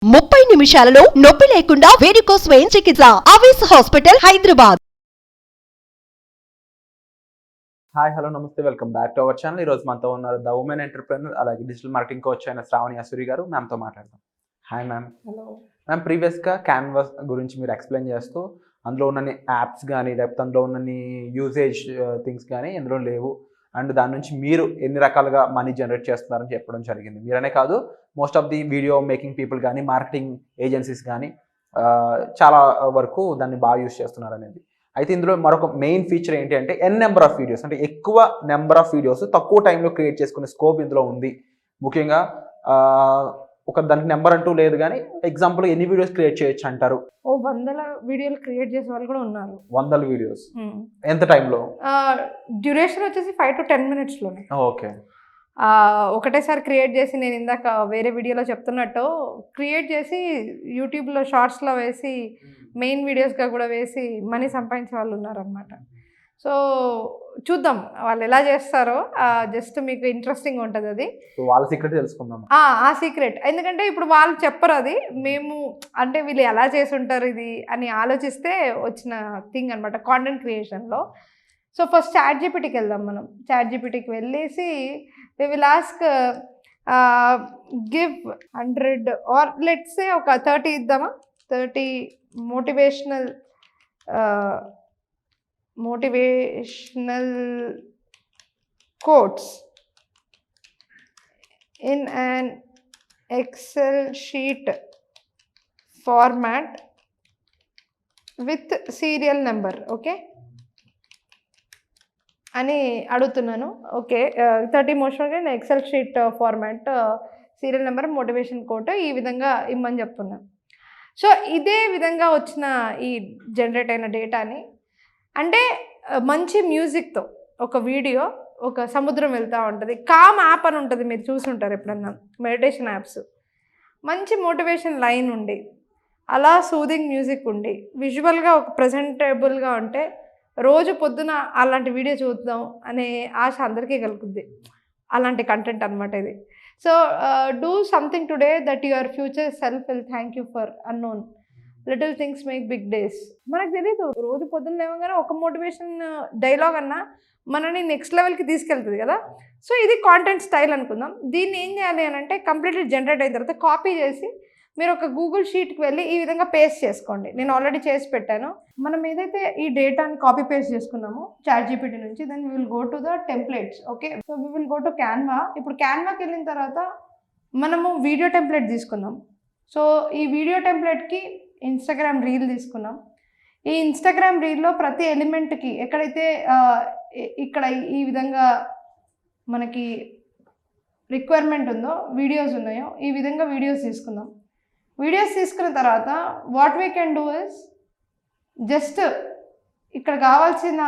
30 నిమిషాలలో నొప్పి లేకుండా వేడికోస్ స్వయం చికిత్స. ఆవేశ హాస్పిటల్, హైదరాబాద్. హాయ్ హలో నమస్తే, welcome back to our channel. ఈరోజు మనతో ఉన్నారు ద ఉమెన్ ఎంటర్ప్రెన్యూర్ అలాగే డిజిటల్ మార్కెటింగ్ కోచ్ అయిన శ్రావణి అసూరి గారు. మ్యామ్తో మాట్లాడదాం. Hi ma'am. హలో మ్యామ్, ప్రీవియస్గా క్యాన్వాస్ గురించి మీరు ఎక్స్ప్లెయిన్ చేస్తూ అందులో ఉన్న యాప్స్ కానీ లేకపోతే అందులో ఉన్న యూసేజ్ థింగ్స్ కానీ ఎందులో లేవు అండ్ దాని నుంచి మీరు ఎన్ని రకాలుగా మనీ జనరేట్ చేస్తున్నారని చెప్పడం జరిగింది. మీరనే కాదు, most of the video making people కానీ మార్కెటింగ్ ఏజెన్సీస్ కానీ చాలా వరకు దాన్ని బాగా యూజ్ చేస్తున్నారు అనేది. అయితే ఇందులో మరొక మెయిన్ ఫీచర్ ఏంటి అంటే నెంబర్ ఆఫ్ వీడియోస్, అంటే ఎక్కువ నెంబర్ ఆఫ్ వీడియోస్ తక్కువ టైంలో క్రియేట్ చేసుకునే స్కోప్ ఇందులో ఉంది. ముఖ్యంగా ఒక దానికి నెంబర్ అంటూ లేదు, కానీ ఎగ్జాంపుల్ ఎన్ని వీడియోస్ క్రియేట్ చేయొచ్చు అంటారు? వందల వీడియోలు క్రియేట్ చేసే వాళ్ళు కూడా ఉన్నారు. 100 వీడియోస్ ఎంత టైంలో? డ్యూరేషన్ వచ్చేసి 5 to 10 minutesలోనే. ఓకే. ఒకటేసారి క్రియేట్ చేసి, నేను ఇందాక వేరే వీడియోలో చెప్తున్నట్టు క్రియేట్ చేసి యూట్యూబ్లో షార్ట్స్లో వేసి మెయిన్ వీడియోస్గా కూడా వేసి మనీ సంపాదించే వాళ్ళు ఉన్నారనమాట. సో చూద్దాం వాళ్ళు ఎలా చేస్తారో. జస్ట్ మీకు ఇంట్రెస్టింగ్ ఉంటుంది అది. వాళ్ళ సీక్రెట్ తెలుసుకుందాం. ఆ సీక్రెట్ ఎందుకంటే ఇప్పుడు వాళ్ళు చెప్పరు, అది మేము అంటే వీళ్ళు ఎలా చేసి ఉంటారు ఇది అని ఆలోచిస్తే వచ్చిన థింగ్ అనమాట కాంటెంట్ క్రియేషన్లో. సో ఫస్ట్ చాట్ జీపీటీకి వెళ్దాం. మనం చాట్ జీపీటీకి వెళ్ళేసి we will ask give 100 or let's say ఒక 30 ఇద్దామా, 30 motivational quotes in an Excel sheet format with serial number. Okay అని అడుగుతున్నాను. Okay, 30 motivation excel sheet format, serial number, motivation quote ఈ విధంగా ఇమ్మని చెప్తున్నాను. సో ఇదే విధంగా వచ్చిన ఈ జనరేట్ అయిన డేటాని, అంటే మంచి మ్యూజిక్తో ఒక వీడియో, ఒక సముద్రం వెళ్తూ ఉంటుంది, కామ్ యాప్ అని ఉంటుంది, మీరు చూసుంటారు ఎప్పుడన్నా మెడిటేషన్ యాప్స్. మంచి మోటివేషన్ లైన్ ఉండి, అలా సూదింగ్ మ్యూజిక్ ఉండి, విజువల్గా ఒక ప్రజెంటబుల్గా ఉంటే రోజు పొద్దున అలాంటి వీడియో చూద్దాం అనే ఆశ అందరికీ కలుగుద్ది. అలాంటి కంటెంట్ అనమాట ఇది. So do something today that your future self will thank you for unknown. Little things make big days. మనకు తెలీదు, రోజు పొద్దున్న లేవగానే ఒక మోటివేషన్ డైలాగ్ అన్నా మనని నెక్స్ట్ లెవెల్కి తీసుకెళ్తుంది కదా. సో ఇది కాంటెంట్ స్టైల్ అనుకుందాం. దీన్ని ఏం చేయాలి అని అంటే కంప్లీట్లీ జనరేట్ అయిన తర్వాత కాపీ చేసి మీరు ఒక గూగుల్ షీట్కి వెళ్ళి ఈ విధంగా పేస్ట్ చేసుకోండి. నేను ఆల్రెడీ చేసి పెట్టాను. మనం ఏదైతే ఈ డేటాని కాపీ పేస్ట్ చేసుకున్నామో చాట్ జీపీటీ నుంచి, then we will go to the templates. Okay, so we will go to Canva. ఇప్పుడు క్యాన్వాకి వెళ్ళిన తర్వాత మనము వీడియో టెంప్లెట్ తీసుకుందాం. సో ఈ వీడియో టెంప్లెట్కి ఇన్స్టాగ్రామ్ రీల్ తీసుకున్నాం. ఈ ఇన్స్టాగ్రామ్ రీల్లో ప్రతి ఎలిమెంట్కి ఎక్కడైతే ఇక్కడ ఈ విధంగా మనకి రిక్వైర్మెంట్ ఉందో, వీడియోస్ ఉన్నాయో, ఈ విధంగా వీడియోస్ తీసుకుందాం. వీడియోస్ తీసుకున్న తర్వాత what we can do is just ఇక్కడ కావాల్సిన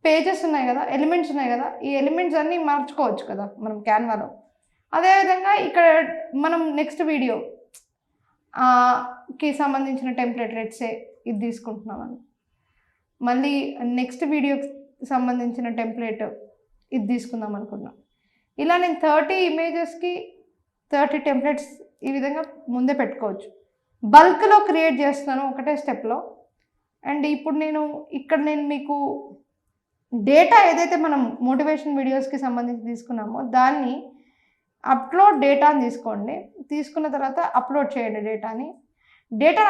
పేజెస్ ఉన్నాయి కదా, ఎలిమెంట్స్ ఉన్నాయి కదా, ఈ ఎలిమెంట్స్ అన్నీ మార్చుకోవచ్చు కదా మనం క్యాన్వాలో. అదేవిధంగా ఇక్కడ మనం నెక్స్ట్ వీడియో కి సంబంధించిన టెంప్లెట్ లెట్సే ఇది తీసుకుంటున్నామని, మళ్ళీ నెక్స్ట్ వీడియోకి సంబంధించిన టెంప్లెట్ ఇది తీసుకుందాం అనుకున్నాం. ఇలా నేను 30 ఇమేజెస్కి 30 టెంప్లెట్స్ ఈ విధంగా ముందే పెట్టుకోవచ్చు. బల్క్లో క్రియేట్ చేస్తున్నాను ఒకటే స్టెప్లో. అండ్ ఇప్పుడు నేను మీకు డేటా ఏదైతే మనం మోటివేషన్ వీడియోస్కి సంబంధించి తీసుకున్నామో దాన్ని అప్లోడ్ డేటా అని తీసుకోండి. తీసుకున్న తర్వాత అప్లోడ్ చేయండి డేటాని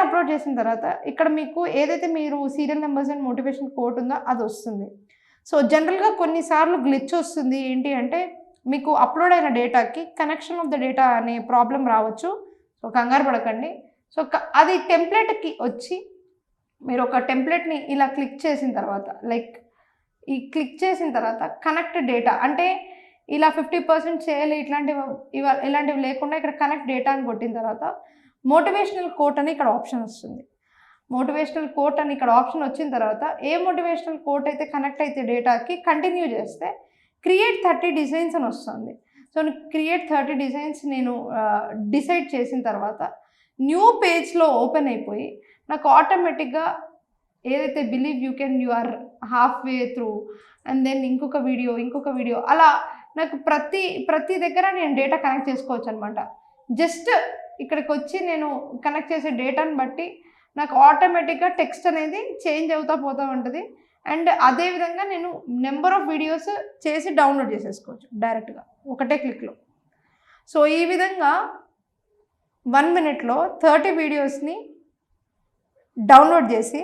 అప్లోడ్ చేసిన తర్వాత ఇక్కడ మీకు ఏదైతే మీరు serial numbers and motivation code ఉందో అది వస్తుంది. సో జనరల్గా కొన్నిసార్లు గ్లిచ్ వస్తుంది. ఏంటి అంటే మీకు అప్లోడ్ అయిన డేటాకి కనెక్షన్ ఆఫ్ ద డేటా అనే ప్రాబ్లం రావచ్చు. సో కంగారు పడకండి. సో అది టెంప్లెట్కి వచ్చి మీరు ఒక టెంప్లెట్ని ఇలా క్లిక్ చేసిన తర్వాత, లైక్ ఈ క్లిక్ చేసిన తర్వాత కనెక్ట్ డేటా అంటే ఇలా 50% చేయాలి, ఇలాంటివి లేకుండా ఇక్కడ కనెక్ట్ డేటా అని కొట్టిన తర్వాత మోటివేషనల్ కోట్ అని ఇక్కడ ఆప్షన్ వస్తుంది. మోటివేషనల్ కోట్ అని ఇక్కడ ఆప్షన్ వచ్చిన తర్వాత ఏ మోటివేషనల్ కోట్ అయితే కనెక్ట్ అయితే డేటాకి కంటిన్యూ చేస్తే క్రియేట్ 30 డిజైన్స్ అని వస్తుంది. సో క్రియేట్ 30 డిజైన్స్ నేను డిసైడ్ చేసిన తర్వాత న్యూ పేజ్లో ఓపెన్ అయిపోయి నాకు ఆటోమేటిక్గా ఏదైతే believe you can, you are half way through and then ఇంకొక వీడియో అలా నాకు ప్రతి దగ్గర నేను డేటా కనెక్ట్ చేసుకోవచ్చు అనమాట. జస్ట్ ఇక్కడికి వచ్చి నేను కనెక్ట్ చేసే డేటాని బట్టి నాకు ఆటోమేటిక్గా టెక్స్ట్ అనేది చేంజ్ అవుతా పోతూ ఉంటుంది. అండ్ అదేవిధంగా నేను నెంబర్ ఆఫ్ వీడియోస్ చేసి డౌన్లోడ్ చేసేసుకోవచ్చు డైరెక్ట్గా ఒకటే క్లిక్లో. సో ఈ విధంగా 1 minute 30 వీడియోస్ని డౌన్లోడ్ చేసి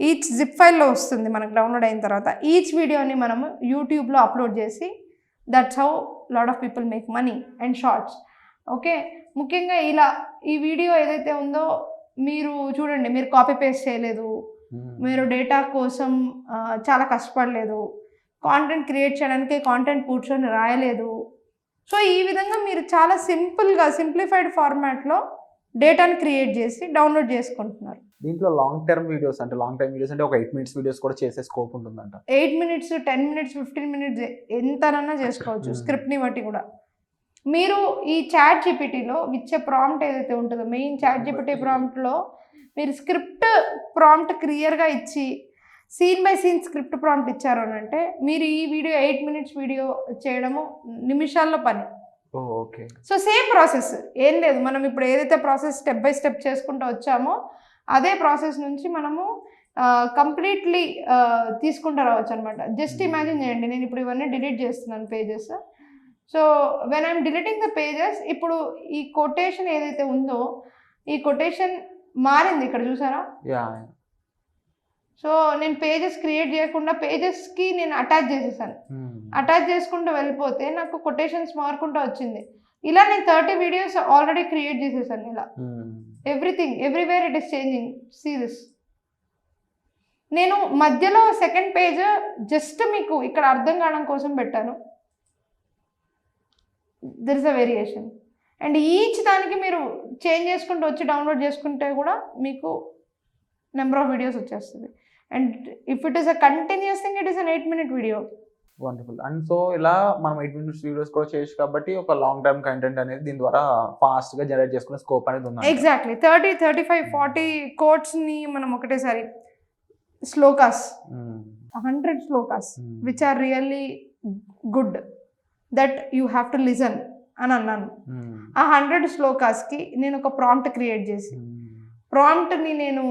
ఈచ్ జిప్ ఫైల్లో వస్తుంది మనకు డౌన్లోడ్ అయిన తర్వాత. ఈచ్ వీడియోని మనము యూట్యూబ్లో అప్లోడ్ చేసి that's how lot of people make money and shorts. Okay, ముఖ్యంగా ఇలా ఈ వీడియో ఏదైతే ఉందో మీరు చూడండి, మీరు కాపీ పేస్ట్ చేయలేదు, మీరు డేటా కోసం చాలా కష్టపడలేదు, కాంటెంట్ క్రియేట్ చేయడానికి కాంటెంట్ కూర్చొని రాయలేదు. సో ఈ విధంగా మీరు చాలా సింపుల్గా సింప్లిఫైడ్ ఫార్మాట్లో డేటాని క్రియేట్ చేసి డౌన్లోడ్ చేసుకుంటున్నారు. దీంట్లో లాంగ్ టర్మ్ వీడియోస్ అంటే ఒక 8 minutes వీడియోస్ కూడా చేసే స్కోప్ ఉంటుందంట. 8 minutes, 10 minutes, 15 minutes ఎంతనన్నా చేసుకోవచ్చు స్క్రిప్ట్ని బట్టి కూడా. మీరు ఈ చాట్ జీపీటీలో ఇచ్చే ప్రాంప్ట్ ఏదైతే ఉంటుందో, మెయిన్ చాట్ జీపీటీ ప్రాంప్ట్లో మీరు స్క్రిప్ట్ ప్రాంప్ట్ క్లియర్గా ఇచ్చి scene by scene script prompt ఇచ్చారు అని అంటే మీరు ఈ వీడియో 8 minutes వీడియో చేయడము నిమిషాల్లో పని. ఓకే. సో సేమ్ ప్రాసెస్ ఏం లేదు, మనం ఇప్పుడు ఏదైతే ప్రాసెస్ స్టెప్ బై స్టెప్ చేసుకుంటూ వచ్చామో అదే ప్రాసెస్ నుంచి మనము కంప్లీట్లీ తీసుకుంటూ రావచ్చు అనమాట. జస్ట్ ఇమాజిన్ చేయండి, నేను ఇప్పుడు ఇవన్నీ డిలీట్ చేస్తున్నాను pages. So when I'm deleting the pages, ఇప్పుడు ఈ కొటేషన్ ఏదైతే ఉందో ఈ కొటేషన్ మారింది ఇక్కడ చూసారా. సో నేను పేజెస్ క్రియేట్ చేయకుండా పేజెస్కి నేను అటాచ్ చేసేసాను. అటాచ్ చేసుకుంటూ వెళ్ళిపోతే నాకు కొటేషన్స్ మారుకుంటూ వచ్చింది. ఇలా నేను 30 వీడియోస్ ఆల్రెడీ క్రియేట్ చేసేసాను. ఇలా everything everywhere it is changing. See this. నేను మధ్యలో సెకండ్ పేజ్ జస్ట్ మీకు ఇక్కడ అర్థం కావడం కోసం పెట్టాను. There is a variation. And each దానికి మీరు చేంజ్ చేసుకుంటూ వచ్చి డౌన్లోడ్ చేసుకుంటే కూడా మీకు నెంబర్ ఆఫ్ వీడియోస్ వచ్చేస్తుంది. And if it is a continuous thing, it is an 8 minute video. Wonderful. And so ఇలా మనం 8 minutes వీడియోస్ కూడా చేయొచ్చు కాబట్టి ఒక లాంగ్ టర్మ్ కంటెంట్ అనేది దీని ద్వారా ఫాస్ట్గా జనరేట్ చేసుకునే స్కోప్ అనేది ఉంది. ఎగ్జాక్ట్లీ 30, 35, 40 కోట్స్ని మనం ఒకటేసారి shlokas 100 shlokas which are really good that you have to listen అని అన్నాను. ఆ 100 శ్లోకాస్కి నేను ఒక ప్రాంప్ట్ క్రియేట్ చేసి ప్రాంప్ట్ని నేను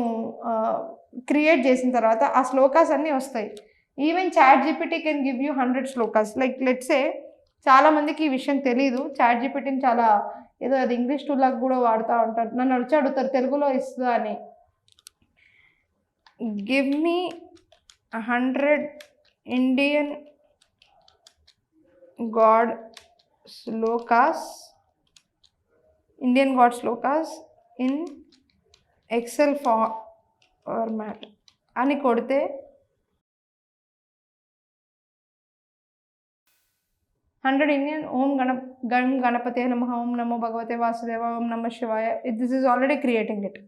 క్రియేట్ చేసిన తర్వాత ఆ శ్లోకాస్ అన్నీ వస్తాయి. Even chat GPT can give you 100 shlokas. Like let's say చాలామందికి ఈ విషయం తెలీదు, చాట్ జీపీటీని చాలా ఏదో అది ఇంగ్లీష్ టూల్లాగా కూడా వాడుతూ ఉంటారు. నన్ను వచ్చి అడుగుతారు తెలుగులో ఇస్తుందా అని. Give me 100 Indian god shlokas in excel format అని కొడితే 100 ఇండియన్ ఓం గణపతే నమః, ఓం నమో భగవతే వాసుదేవ, ఓం నమః శివాయ. This is already creating it.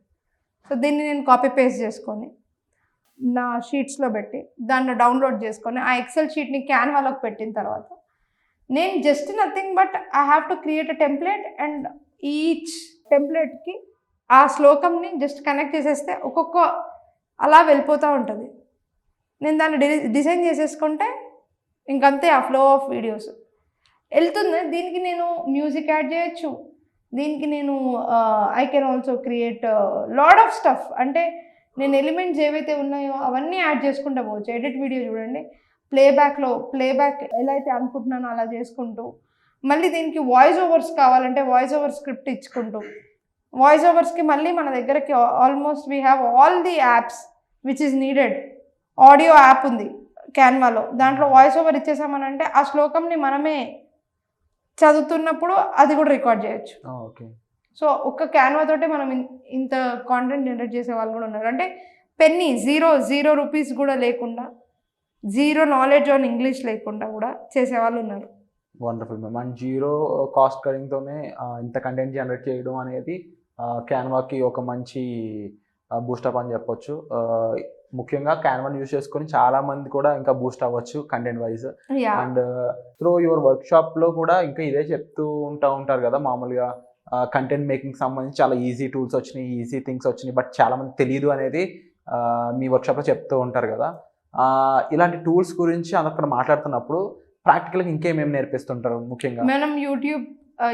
So దీన్ని నేను కాపీ పేస్ట్ చేసుకొని నా షీట్స్లో పెట్టి దాన్ని డౌన్లోడ్ చేసుకొని ఆ ఎక్సెల్ షీట్ని క్యాన్వాలోకి పెట్టిన తర్వాత నేను just nothing but I have to create a template. And each టెంప్లెట్కి ఆ శ్లోకంని జస్ట్ కనెక్ట్ చేసేస్తే ఒక్కొక్క అలా వెళ్ళిపోతూ ఉంటుంది. నేను దాన్ని డిజైన్ చేసేసుకుంటే ఇంకంతే ఆ ఫ్లో ఆఫ్ వీడియోస్ వెళ్తుంది. దీనికి నేను మ్యూజిక్ యాడ్ చేయొచ్చు, దీనికి నేను I can also create lot of stuff. అంటే నేను ఎలిమెంట్స్ ఏవైతే ఉన్నాయో అవన్నీ యాడ్ చేసుకుంటూ పోవచ్చు. ఎడిట్ వీడియో చూడండి, ప్లేబ్యాక్ ఎలా అయితే అనుకుంటున్నానో అలా చేసుకుంటూ, మళ్ళీ దీనికి వాయిస్ ఓవర్స్ కావాలంటే వాయిస్ ఓవర్ స్క్రిప్ట్ ఇచ్చుకుంటూ, వాయిస్ ఓవర్స్కి మళ్ళీ మన దగ్గరకి almost we have all the apps which is needed. Audio app ఉంది క్యాన్వాలో, దాంట్లో వాయిస్ ఓవర్ ఇచ్చేసామనంటే ఆ శ్లోకంని మనమే చదువుతున్నప్పుడు అది కూడా రికార్డ్ చేయొచ్చు. సో ఒక్క క్యాన్వా తోటే మనం ఇంత కాంటెంట్ జనరేట్ చేసే వాళ్ళు కూడా ఉన్నారు. అంటే పెన్నీ జీరో రూపీస్ కూడా లేకుండా, జీరో నాలెడ్జ్ ఆన్ ఇంగ్లీష్ లేకుండా కూడా చేసేవాళ్ళు ఉన్నారు. Wonderful ma'am. And zero cost కటింగ్తోనే ఇంత కంటెంట్ జనరేట్ చేయడం అనేది క్యాన్వాకి ఒక మంచి బూస్టప్ అని చెప్పొచ్చు. ముఖ్యంగా క్యాన్వాని యూజ్ చేసుకొని చాలా మంది కూడా ఇంకా బూస్ట్ అవ్వచ్చు content wise. And through your వర్క్షాప్లో కూడా ఇంకా ఇదే చెప్తూ ఉంటారు కదా, మామూలుగా కంటెంట్ మేకింగ్ సంబంధించి చాలా ఈజీ టూల్స్ వచ్చినాయి, ఈజీ థింగ్స్ వచ్చినాయి, బట్ చాలా మంది తెలియదు అనేది మీ వర్క్షాప్లో చెప్తూ ఉంటారు కదా. ఇలాంటి టూల్స్ గురించి అక్కడ మాట్లాడుతున్నప్పుడు ప్రాక్టికల్గా ఇంకేమేమి నేర్పిస్తుంటారు? ముఖ్యంగా మనం యూట్యూబ్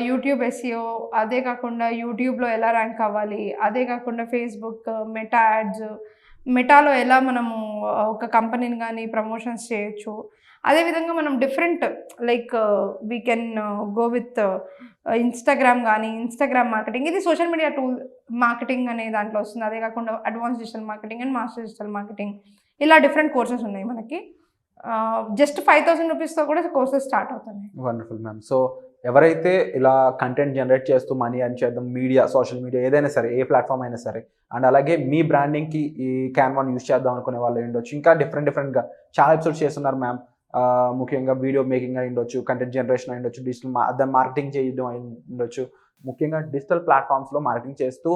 యూట్యూబ్ ఎస్ఈఓ, అదే కాకుండా యూట్యూబ్లో ఎలా ర్యాంక్ అవ్వాలి, అదే కాకుండా ఫేస్బుక్, మెటా యాడ్స్, మెటాలో ఎలా మనము ఒక కంపెనీని కానీ ప్రమోషన్స్ చేయొచ్చు. అదేవిధంగా మనం different like we can go with Instagram కానీ, ఇన్స్టాగ్రామ్ మార్కెటింగ్, ఇది సోషల్ మీడియా టూల్ మార్కెటింగ్ అనే దాంట్లో వస్తుంది. అదే కాకుండా advance digital marketing and master digital marketing, ఇలా డిఫరెంట్ కోర్సెస్ ఉన్నాయి మనకి. జస్ట్ 5,000 రూపీస్తో కూడా కోర్సెస్ స్టార్ట్ అవుతున్నాయి. Wonderful ma'am. సో ఎవరైతే ఇలా కంటెంట్ జనరేట్ చేస్తూ మనీ అని చేద్దాం, మీడియా, సోషల్ మీడియా ఏదైనా సరే, ఏ ప్లాట్ఫామ్ అయినా సరే, అండ్ అలాగే మీ బ్రాండింగ్కి ఈ క్యాన్వాని యూస్ చేద్దాం అనుకునే వాళ్ళు ఉండొచ్చు. ఇంకా డిఫరెంట్గా చాలా ఎపిసోడ్స్ చేస్తున్నారు మ్యామ్. ముఖ్యంగా వీడియో మేకింగ్ అయి ఉండొచ్చు, కంటెంట్ జనరేషన్ అయి ఉండొచ్చు, డిజిటల్ మార్కెటింగ్ చేయడం అయి ఉండొచ్చు. ముఖ్యంగా డిజిటల్ ప్లాట్ఫామ్స్లో మార్కెటింగ్ చేస్తూ,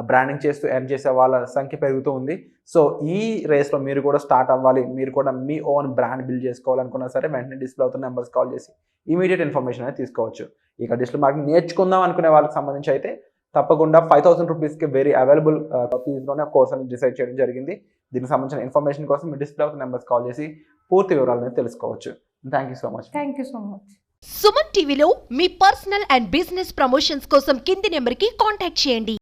బ్రాండింగ్ చేస్తూ ఎర్న్ చేసే వాళ్ళ సంఖ్య పెరుగుతూ ఉంది. సో ఈ రేస్లో మీరు కూడా స్టార్ట్ అవ్వాలి, మీరు కూడా మీ ఓన్ బ్రాండ్ బిల్డ్ చేసుకోవాలనుకున్నా సరే వెంటనే డిస్ప్లే అవుతున్న నెంబర్స్ కాల్ చేసి ఇమీడియట్ ఇన్ఫర్మేషన్ అనేది తీసుకోవచ్చు. ఇక డిజిటల్ మార్కెటింగ్ నేర్చుకుందాం అనుకునే వాళ్ళకి సంబంధించి అయితే తప్పకుండా 5,000 రూపీస్కి వెరీ అవైలబుల్ ఫీజ్లోనే కోర్స్ అనేది డిసైడ్ చేయడం జరిగింది. దీనికి సంబంధించిన ఇన్ఫర్మేషన్ కోసం మీ డిస్ప్లే అవుతున్న నెంబర్స్ కాల్ చేసి పూర్తి వివరాలను తెలుసుకోవచ్చు. Thank you so much. Thank you so much. Suman టీవీలో మీ పర్సనల్ అండ్ బిజినెస్ ప్రమోషన్స్ కోసం కింది నెంబర్కి కాంటాక్ట్ చేయండి.